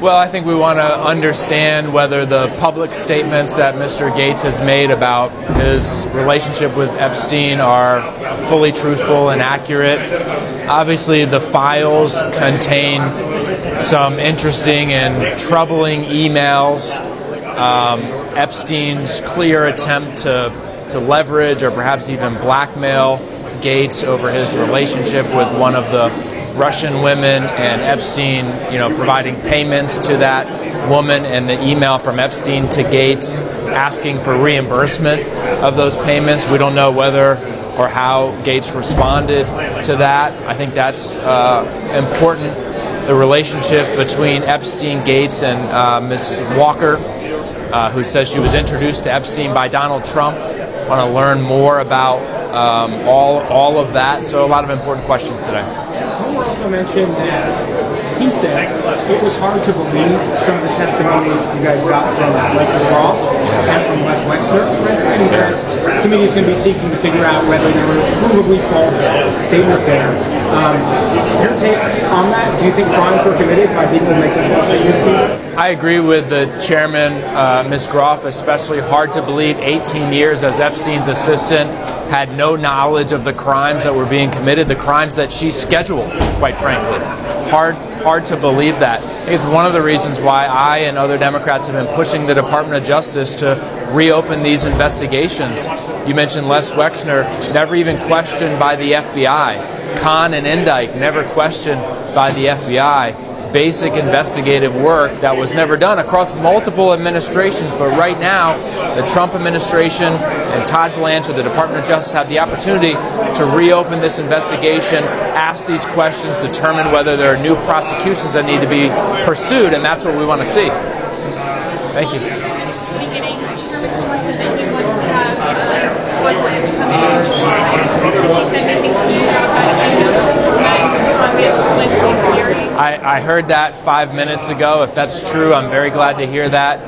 Well, I think we want to understand whether the public statements that Mr. Gates has made about his relationship with Epstein are fully truthful and accurate. Obviously, the files contain some interesting and troubling emails. Epstein's clear attempt to leverage or perhaps even blackmail Gates over his relationship with one of the Russian women, and Epstein, providing payments to that woman, and the email from Epstein to Gates asking for reimbursement of those payments. We don't know whether or how Gates responded to that. I think that's important. The relationship between Epstein, Gates, and Ms. Walker, who says she was introduced to Epstein by Donald Trump. I want to learn more about all of that. So a lot of important questions today. Homer also mentioned that he said it was hard to believe some of the testimony you guys got from Leslie Groff and from Wes Wexner. And he said the committee is going to be seeking to figure out whether there were provably false statements there. Your take on that? Do you think crimes were committed by people making false statements? I agree with the chairman, Ms. Groff, especially hard to believe 18 years as Epstein's assistant, had no knowledge of the crimes that were being committed, the crimes that she scheduled, quite frankly. Hard to believe that. I think it's one of the reasons why I and other Democrats have been pushing the Department of Justice to reopen these investigations. You mentioned Les Wexner, never even questioned by the FBI. Kahn and Indike, never questioned by the FBI. Basic investigative work that was never done across multiple administrations, but right now the Trump administration and Todd Blanch of the Department of Justice have the opportunity to reopen this investigation, ask these questions, determine whether there are new prosecutions that need to be pursued, and that's what we want to see. Thank you. Todd Blanch come in. Has he said anything to you about I heard that 5 minutes ago. If that's true, I'm very glad to hear that.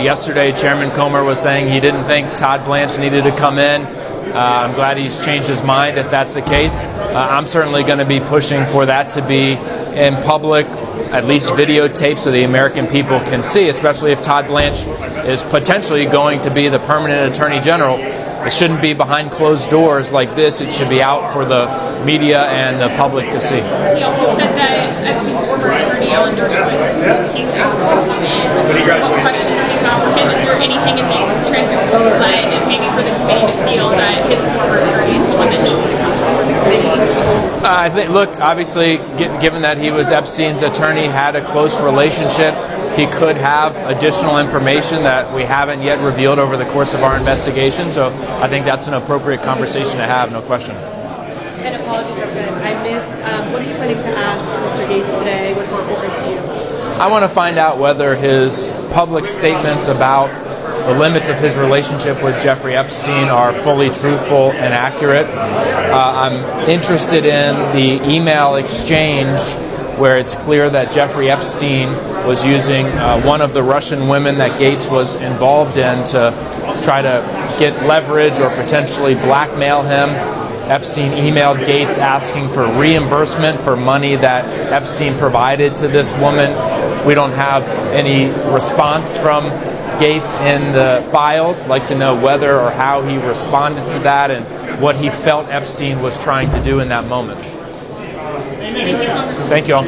Yesterday, Chairman Comer was saying he didn't think Todd Blanch needed to come in. I'm glad he's changed his mind if that's the case. I'm certainly going to be pushing for that to be in public, at least videotape, so the American people can see, especially if Todd Blanch is potentially going to be the permanent Attorney General. It shouldn't be behind closed doors like this. It should be out for the media and the public to see. He also said that Epstein's former attorney, Alan Dershowitz, he asked to come in. What questions do you have for him? Is there anything in these transcripts that's led, and maybe for the committee to feel that his former attorney is someone that needs to come before the committee? I think, look, obviously, given that he was Epstein's attorney, had a close relationship, he could have additional information that we haven't yet revealed over the course of our investigation. So I think that's an appropriate conversation to have, no question. And apologies, Representative, I missed. What are you planning to ask Mr. Gates today? What's important to you? I want to find out whether his public statements about the limits of his relationship with Jeffrey Epstein are fully truthful and accurate. I'm interested in the email exchange where it's clear that Jeffrey Epstein was using one of the Russian women that Gates was involved in to try to get leverage or potentially blackmail him. Epstein emailed Gates asking for reimbursement for money that Epstein provided to this woman. We don't have any response from Gates in the files. I'd like to know whether or how he responded to that and what he felt Epstein was trying to do in that moment. Thank you, Congressman. Thank you all.